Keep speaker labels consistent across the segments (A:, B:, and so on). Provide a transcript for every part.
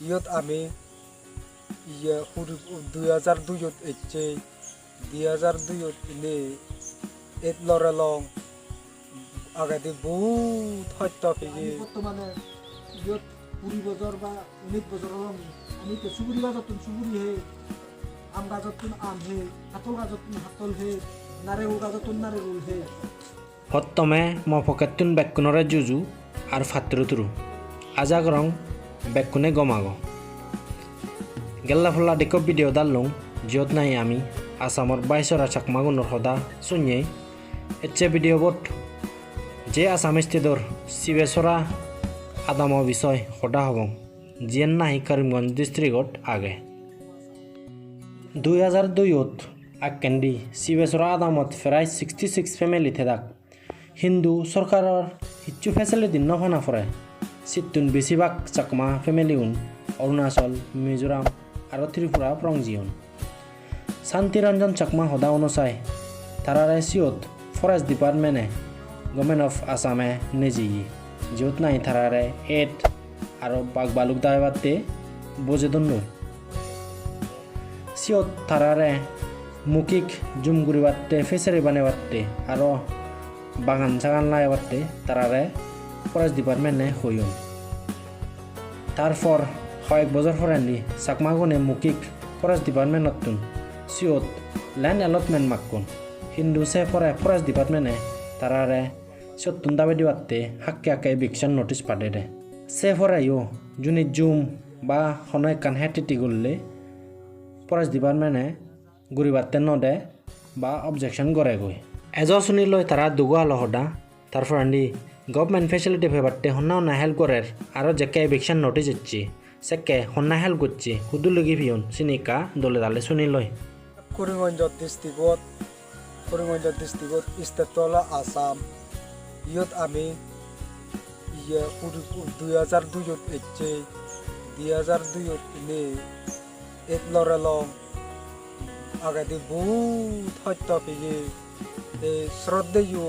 A: ইয়ত আমি 2002 এসছে 2002 ইনে এত লড়ালং আগাদি বহুত হত্য ফেগে
B: বর্তমানে ইয়ত 20 বছর বা 19 বছর হল আমি তো সুগুরি গাছতুন সুগুরি হে আম গাছতুন আম হে হাতল গাছতুন হাতল হে নারেগুল গাছতুন নারেগুল হে
C: হত্তমে মফকাতুন বেকুনরে জুজু আর ফাত্রুতুরু আজাগ রং বেকুনে গমাগ গেল্লা ফল্লা দেখো ভিডিও দালুং জিয়ত নাই আমি আসামর 22 চাকমাগুনৰ সদা শুনিয়ে এচ্ছে ভিডিও বট যে আসামিস্তিদর শিবেশ্বরা আদাম বিষয় সদা হব জিয়েন নাহি করিমগঞ্জ ডিস্ট্রিক্টত আগে 2002 আকেন্দি শিবেশ্বরা আদামত ফেরাই 66 ফ্যামিলি থেদাক হিন্দু সরকারের হিচ্ছু ফেসিলিটি নফনা ফরে সিটুন বেশিরভাগ চাকমা ফ্যামিলি উন অরুণাচল মিজোরাম আর ত্রিপুরা প্রংজিয়ন শান্তিরঞ্জন চাকমা সদা অনুসায় তারারে সিওত ফরেস্ট ডিপার্টমেন্টে গভর্নমেন্ট অফ আসামে নেজি যত নাই তারারে এড আর বাঘ বালুক দাবাতে বোঝেদন সিওত তারারে মুকিক জুমগুড়ি বাট্টে ফিসারি বানাবাট্টে আর বাগান সাগান লাগাবাট্টে তারারে ফরেস্ট ডিপার্টমেন্টে হইন তারপর কয়েক বছর পরে চাকমাগুনে মুকিক ফরেস্ট ডিপার্টমেন্ট নতুন সিওত ল্যান্ড অ্যালটমেন্ট মাকুন হিন্দু সে পরে ফরেস্ট ডিপার্টমেন্টে তারারে সত্তুন দাবি দিবাতে হাক্কে হাক্কে এভিকশন নোটিস পাঠে দে সে পরেও জুনি জুম বা হনয় কান হেটিটি করলে ফরেস্ট ডিপার্টমেন্টে গুড়িবাতে নদে বা অবজেকশন করে গই এজ শুনি লই তারা দুগো আলো হদা তারপর আন্দি গভর্নমেন্ট ফেসিলিটি ভেবাতে হন্না হন্না হেল্প করের আর যেকে এভিকশন নোটিস ইচ্ছি সেকে হন্না হেল্প করছি হুদু লগি ভিয়ন চিনিকা দলে দালে শুনি লই
A: করিমগঞ্জ ডিস্ট্রিক্টত ইস্তেতলা আসাম ইয়ত আমি 2002 এসছে 2002 ইনে এত লড়ালং আগাদি বহুত হত্য ফেগে শ্রদ্ধেয়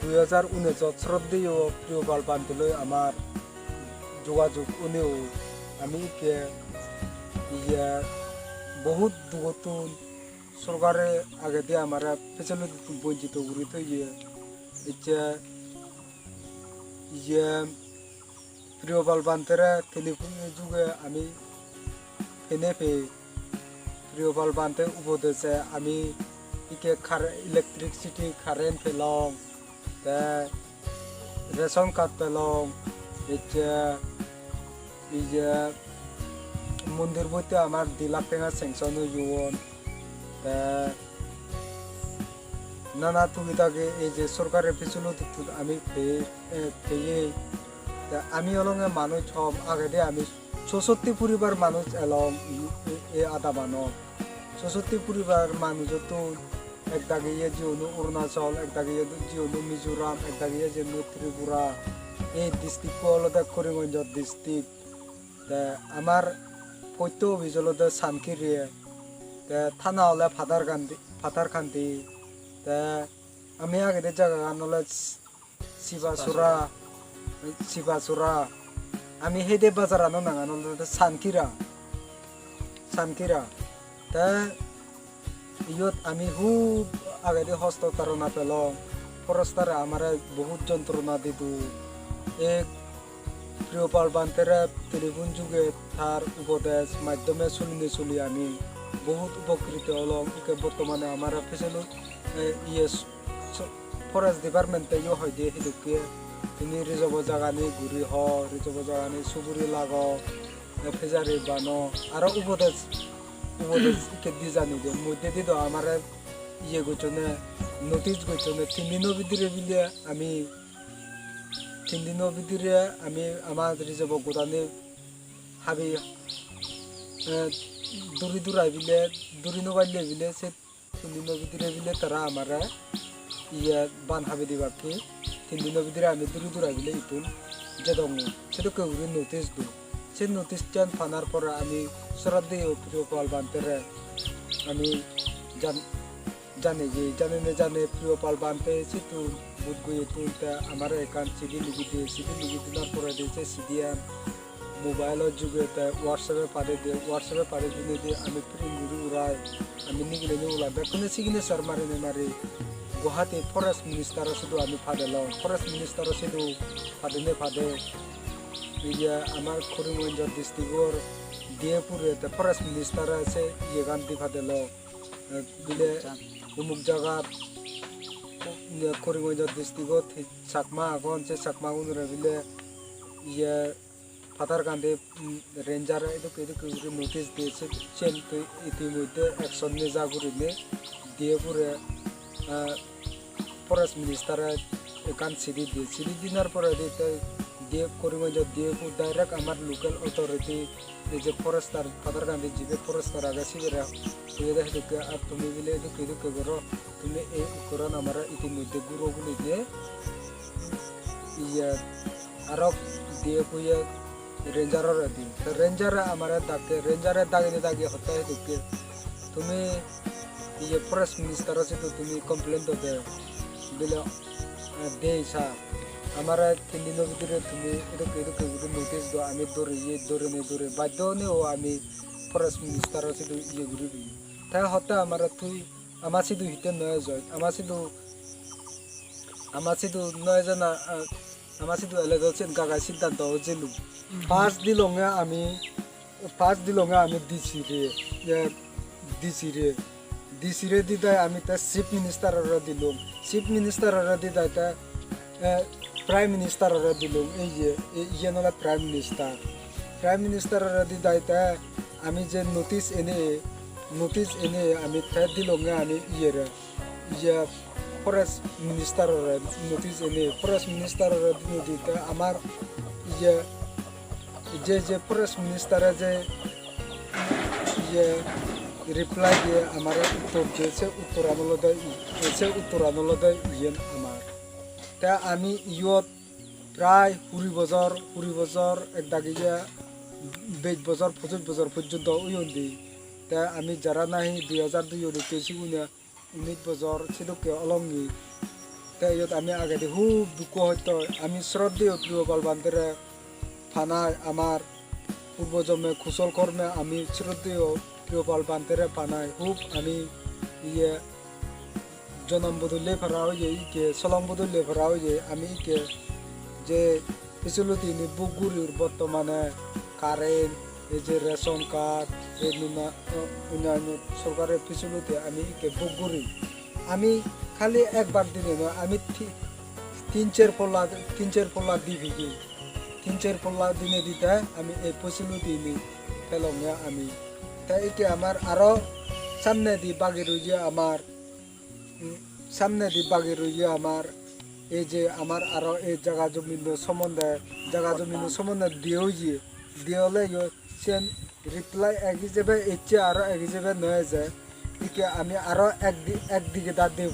A: 2019 শ্রদ্ধেয় প্রিয় বালবান্তিলৈ আমার যোগাযোগ উনিও আমি কে বহুত দুগতুন সরকারে আগে দিয়ে আমার ফেসিলিটি বঞ্চিত করে থইয়ে ইচ্ছা প্রিয় বালবান্তেরা টেলিফোন যুগে আমি ফেনে প্রিয় বালবান্তে উপদেশে আমি ইকে ইলেকট্রিসিটি কারেন্ট পেলং রেশন কার্ড পেলং মন্দির বইতে আমার 2 লাখ টাকা স্যাংশন হইন নানা সুবিধাকে এই যে সরকারের ফেসিলিটি আমি পেয়ে আমি অলঙে মানুষ হম আগে দিয়ে আমি 64 পরিবার মানুষ এলং এ আদা বানো 64 পরিবার মানুষ তো একদাগে জিওনো অরুণাচল একদাগে জিওনো মিজোরাম একদাগে জিওনো ত্রিপুরা এই ডিস্ট্রিক্ট হলদে করিমগঞ্জ ডিস্ট্রিক্ট আমার পৈত্য অভিযোগতে সানকিরিয়ে থানা হলে ফাতারকান্দি আমি আগে জায়গা হলে শিবাসুরা আমি হেদে বাজার আনো নাঙা নলে সানকিরা ইয়ত আমি খুব আগে হস্ততারণা পেলং ফরেস্টারে আমার বহুত যন্ত্রণা দিদু এক প্রিয় বালবান্তেরা টেলিফোন যুগে তার উপদেশ মাধ্যমে শুনি আমি বহুত উপকৃত হলাম একে বর্তমানে আমার ফেসিলিটি ফরেস্ট ডিপার্টমেন্টে হয় দিয়ে সেদুকে তিনি রিজার্ভ জাগানি ঘুরি রিজার্ভ জাগানি সুগুরি লাগ ফিজারি বানো আর উপদেশ কে দি জানি দে মধ্যে দি তো আমার গইছনে নোটিস গইছনে 3 দিনের ভিতরে বিলে আমি 3 দিনের ভিতরে আমি আমার রিজার্ভ গোদানে হাবি দূরাই বিলে দূরি নবাইলে বিলে সে 3 দিনের ভিতরে বিলে তারা আমার বান হাবি দিবাকে 3 দিনের ভিতরে আমি দূরাই বিলে ইতুন যে দং সেটা কেউ নোটিস দু সে নোটিস চান ফানার পর আমি শ্রদ্ধেয় প্রিয় বালবান্তেরে আমি জানে প্রিয় বালবান্তে সেতু বুধ গিয়ে তুলতে আমার একান সিডি লিখি দিনার পরে দিয়েছে সিডিয়ান মোবাইলের যুগে হোয়াটসঅ্যাপে পারে দিয়ে আমি প্রিন্ট গুড়ি উড়াই আমি নিগলে উড়াই বেকুনে সিগনেচার মারি গুৱাহাটী ফরেস্ট মিনিস্টারও শুধু আমি ফাদেল ফরেস্ট মিনিস্টারও শুধু ফাদে ইয়ে আমার করিমগঞ্জ ডিস্ট্রিক্টর দিয়েপুরে ফরেস্ট মিনিস্টার আছে ইয়ে গান্ধী ফাদেল বিলে উমুক জায়গা করিমগঞ্জ ডিস্ট্রিক্টত চাকমা আগন সে চাকমা উনরে বিলে ইয়ে ফাতার কান্দে রেঞ্জার এদিকে নোটিস দিয়েছে চেন ইতিমধ্যে অ্যাকশন নিয়ে জাগুরিনে দিয়েপুরে ফরেস্ট মিনিস্টারে এখান সিডি দিনার পরে দিয়ে করিমগঞ্জ দিয়েপুর ডাইরেক্ট আমার লোকাল অথরিটি এই যে ফরেস্টার ফাতার কান্দে জিবে ফরেস্টার আগে সিবেরা তুই দেখে আর তুমি বিলে এদিকে করো তুমি এই উপকরণ আমার ইতিমধ্যে গুঁড়োগুলি দিয়ে ইয়ে আরো দিয়ে পুয়ে রেঞ্জারের দিন রেঞ্জার আমার রেঞ্জারের দাগে হতে দুঃখে তুমি ইয়ে ফরেস্ট মিনিস্টার আছে তো তুমি কমপ্লেন তো দিলে দে স্যার আমার 3 দিনের ভিতরে তুমি এদিকে নোটিস দাও আমি দৌড়ে বাধ্য নেও আমি ফরেস্ট মিনিস্টার আছে তো ইয়ে ঘুরে দিই তাই হতে আমার তুই আমার শুধু হিতে নয় যায় আমার শুধু নয় জানা আমার শুধু এলাকা গাগা সিদ্ধান্ত হয়েছিল 5 দিলঙে আমি দিছি রে দিদাই আমি তা চিফ মিনিস্টারের দিলাম চিফ মিনিস্টারের দিদাই তা প্রাইম মিনিস্টারের দিলাম এই যে ইয়ে নলা প্রাইম মিনিস্টারের দিদাই তা আমি যে নোটিস এনে আমি তা দিলঙে আমি ইয়ে ফরেস্ট মিনিস্টারের নোটিস এনে ফরেস্ট মিনিস্টারের দিতে আমার ইয়ে যে ফরেস্ট মিনিস্টারে যে ইয়ে রিপ্লাই দিয়ে আমার উত্তর দিয়েছে উত্তর আনলদে ইয়েন আমার তা আমি ইয়ত প্রায় 20 বছর একদাগিয়া 20 বছর 25 বছর পর্যন্ত উয়ন্দি তা আমি যারা নাহি 2002 পেয়েছি উনি 19 বছর সেদুকে অলঙ্গি তা ইয়ত আমি আগে খুব দুঃখ হয়তো আমি শ্রদ্ধেয় প্রিয় বালবান্ধেরা ফানায় আমার পূর্বজন্মে কুশল কর্মে আমি শ্রদ্ধেয় প্রিয় বালবান্ধেরা ফানায় খুব আমি ইয়ে জনম বদলে ফেরা হয়ে ইকে সলং বদলে ফেরা হয়ে আমি ইকে যে ফেসিলিটি নি বুকগুলির বর্তমানে কারেন্ট এই যে রেশন কার্ড এই অন্যান্য সরকারের ফেসিলিটি আমি ইকে বুকগুলি আমি খালি একবার দিনে নয় আমি 3-4 পল্লা দিবি 3-4 পল্লা দিনে দিতে আমি এই ফেসিলিটি নি ফেলঙ্গে আমি তাই একে আমার আরো সামনে দি বাগি রইয়ে আমার এই যে আমার আরো এই জায়গা জমিন সম্বন্ধে দিয়েলে সেন রিপ্লাই এক হিসেবে ইচ্ছে আরো এক হিসেবে নয় যায় ইকে আমি আরো একদিকে দা দিয়ে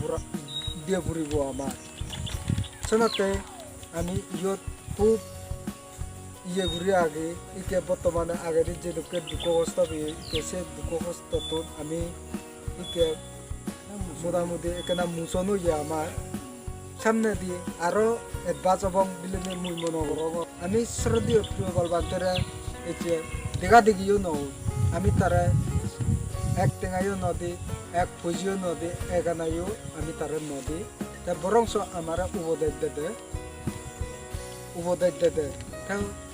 A: ফুরিব আমার শোনাতে আমি ইয়ত খুব ইয়ে ঘুরে আগে ইকে বর্তমানে আগের যে লোকের দুঃখ কষ্ট ইকে সে দুঃখ কষ্ট আমি ইকে মোটামুটি এখানে মুছনো ইয়ে আমার সামনে দিয়ে আরো এডভান্স এবং বিলেনে মুই মনে করো আমি শ্রদ্ধেয় প্রিয় বালবান্ধেরা এতে দেখা দেখিও নও আমি তারা এক টেঙাইও নদী এক পুজিও নদী এক আনাইও আমি তারা নদী তা বরংস আমার উপদেশ দেদে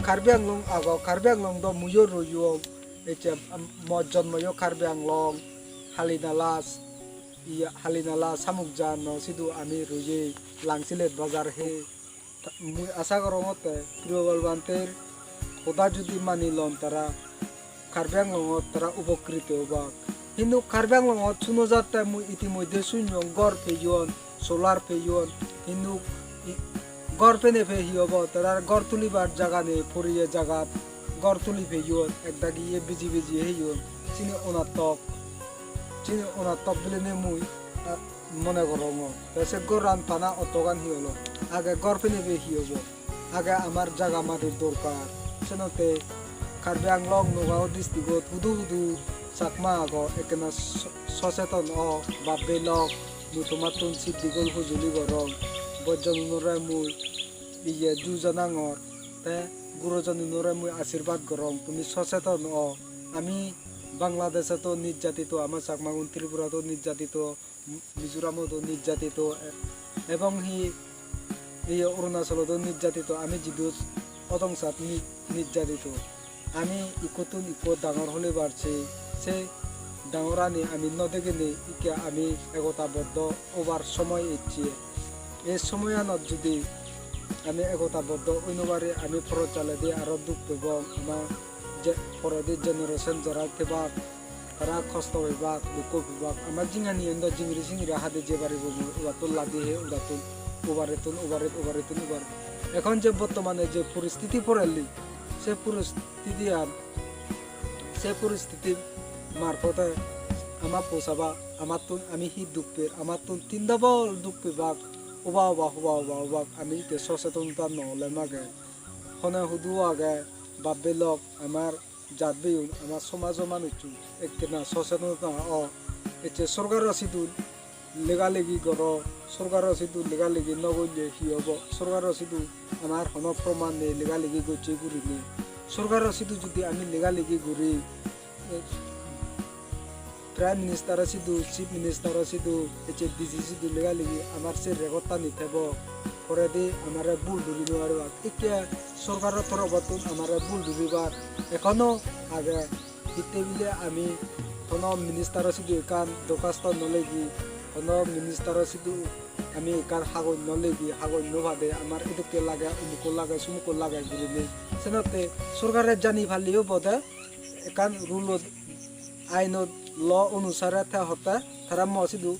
A: কার্বি আংলং কার্বি আংলং দ মুয়ো রুয়ো এতে জন্ময়ো কার্বি আংলং হালিনালা সামুকজান সিধু আমি রুয়ে লাংসিলেট বাজার হে মুই আশা করমতে প্রিয় বালবান্ধের কথা যদি মানিলন তারা কার্বি আংলঙত তারা উপকৃত হবা কিন্তু কার্বি আংলঙত শুনো যাতে মুই ইতিমধ্যে শূন্য গড় পেয়ন সোলার পেয়ন কিন্তু গড় পেনে হব তারা গড় তুলিবার জায়গা নেই ফরিয়ে জায়গাত গড় তুলি পেয়ন একদা গিয়ে বিজি হেয়ন চিনি অনাত্তক বলে নে মুই মনে করম সে গড়ান পানা অতগান হিয়ল আগে গড় পেনে হব আগে আমার জায়গা মাটির দরকার সেনতে কার্বি আংলং নগাঁও ডিস্ট্রিক্টত হুদু চাকমা একেনা সচেতন বা বেলক নুতুমাতুন সিদ্দিগল হুজুলি গরম বজ্রনুরাই মুই ইয়ে দুজনাঙর তে গুরুজনীনরে মুই আশীর্বাদ করং তুমি সচেতন আমি বাংলাদেশে তো নির্যাতিত আমার চাকমাগুন ত্রিপুরাতেও নির্যাতিত মিজোরামতো নির্যাতিত এবং এই অরুণাচলতো নির্যাতিত আমি যদিও অদংসাত নির্যাতিত আমি ইকতুন ইকো ডাঙর হলে বাড়ছে সে ডাঙরানি আমি নদেগেনে ইকে আমি একতাবদ্ধ ওবার সময় ইচ্ছে এই সময়নত যদি আমি একতাবদ্ধ অন্যবারে আমি ফরত চালে দিয়ে আরো দুঃখ পেব আমার যে পরের জেনারেশন যারা থেবা তারা কষ্ট হইবা দুঃখ পেবা আমার জিঙানি এন্দ জিংরি সিংরি হাতে যে বাড়ি বলবো ওবার তো লাদি হে ওদাতুন ওভারেতুন ওভার এখন যে বর্তমানে যে পরিস্থিতি পড়েলি সে পরিস্থিতি মারফতে আমার পোষাবা আমার তো আমি হি দুঃখ পের আমার তো তিন ডাবল দুঃখ পেবাক ওবা আমি সচেতনতা নহলে মাগে হনে হুদু আগে বাপবে লগ আমার জাত বেউন আমার সমাজের মানুষ একদিনা সচেতনতা এতে সরকার রসিদু লেগালেগি কর সরকার রসিদু লেগালেগি নগলে কি হব সরকার রসিদু আমার হন প্রমাণ নেই লেগালেগি করছে ঘুরি নেই সরকার রসিদু যদি আমি লেগালেগি ঘুরি prime minister Sidhu chief minister Sidhu এচে ডিজি সিধু লেগালেগি আমার সে রেকর্ডটা নিতেব পরে দি আমার ভুল ধরি নোয়ারবা এতিয়া সরকারের তরফতুন আমার ভুল ধরিবার এখনো আগে ইতে বিলে আমি কোনো মিনিস্টার সিধু একান দরখাস্ত নলেগি কোনো মিনিস্টার সিধু আমি একান হাগজ নলেগি হাগজ নভাদে আমার এটুকে লাগে উমুক লাগে সুমুক লাগে বলিলে সেনতে সরকারের জানি ভালিও বোধে একান রুল আইনত ল অনুসারে হতে তারা মসিদু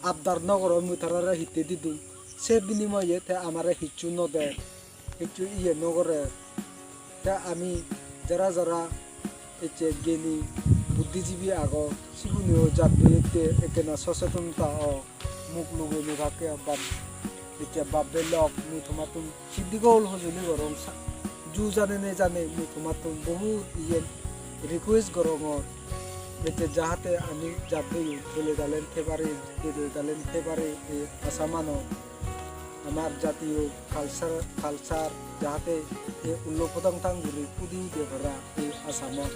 A: আবদার নগর মুই তারা হিতে দিদু সে বিনিময়ে আমার হিচু নদে হিচু নগরে আমি যারা এচে জ্ঞানী বুদ্ধিজীবী আগ সিগুনিও যাতে একেনা সচেতনতা মুখ লুগো নুভাকে এচে বাপবে লগ মুই তোমাতুন সিদ্দিগল হজলি গরম জু জানে মুই তোমাতুন বহুত রিকুয়েস্ট গরম এতে যাহাতে আমি যাতে বলে গেলেন ফেবারে আসামানো আমার জাতীয় কালচার যাহাতে উল্লপদংতাং গুলি পুদি দেভরা এই আসামত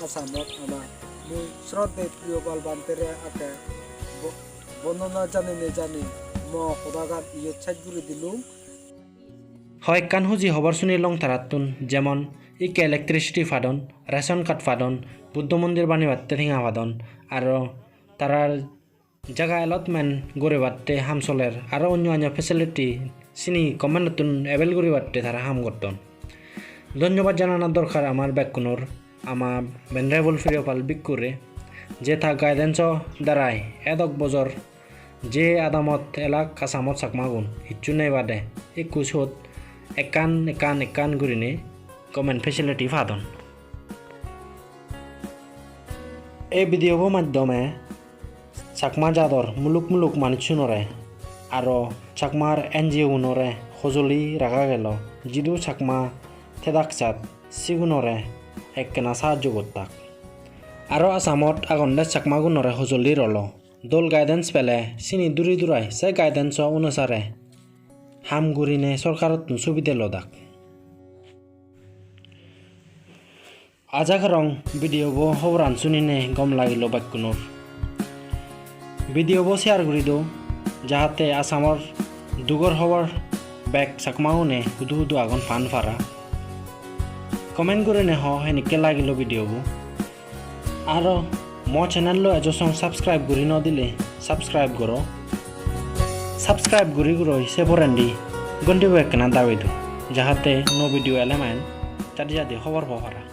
A: আসামত আমার মুই শ্রদ্ধে প্রিয় বাল বান্তেরে আকে বর্ণনা জানি ম সদাগাত ছাইট গুলি দিলুম
C: হয় কান হুজি হবার শুনি লং তারাতুন যেমন ইকে ইলেকট্রিসিটি ফাদন রেশন কার্ড ফাদন বুদ্ধ মন্দির বানি বাত্তে ঠিঙা ফাদন আর তারার জায়গা এলটমেন্ট গড়ে বাত্তে হাম চলের আর অন্য ফেসিলিটি চিনি কমে নতুন এভেল করে বাত্তে তারা হাম করতন ধন্যবাদ জানানোর দরকার আমার ব্যাকুনোর আমার বেন্দ্রাবল ফিরিয়পাল বিকুরে যে তা গাইডেন্স দ্বারাই এদক বজর যে আদামত এলাক কাসামত চাকমাগুন হিচ্ছু নাই বাদে 21 একান গুরিনে কমেন্ট ফেসিলিটি ফাদন এই ভিডিওর মাধ্যমে চাকমা জাদর মুলুক মানুষনরে আর চাকমার NGO নরে সজলি রাখা গেল যদিও চাকমা থেদাকচাত সিগুনরে এককেনা সাহায্য করতাক আর আসামত আগন্ডে চাকমাগুনরে সজলি রল দল গাইডেন্স পেলে চিনি দূরাই সে গাইডেন্স অনুসারে হামগুরিনে সরকারত সুবিধা লদাক আজাগরং ভিডিওবো হবরান শুনিনে গম লাগিল বাক্যনোর ভিডিওবো শেয়ার করি দো যাহাতে আসামর দুগর হবার ব্যাক চাকমাউনে হুদু আগন ফান ফারা কমেন্ট করে নে হেনিকে লাগিল ভিডিওবো আর মো চ্যানেল এজসং সাবস্ক্রাইব করি নদিলে সাবস্ক্রাইব করো সাবস্ক্রাইব করি সে বরেন্ডি গন্ডিব একনা দাবিদু যাহাতে নো ভিডিও এলেমেন্ট তাদি খবর পাওয়া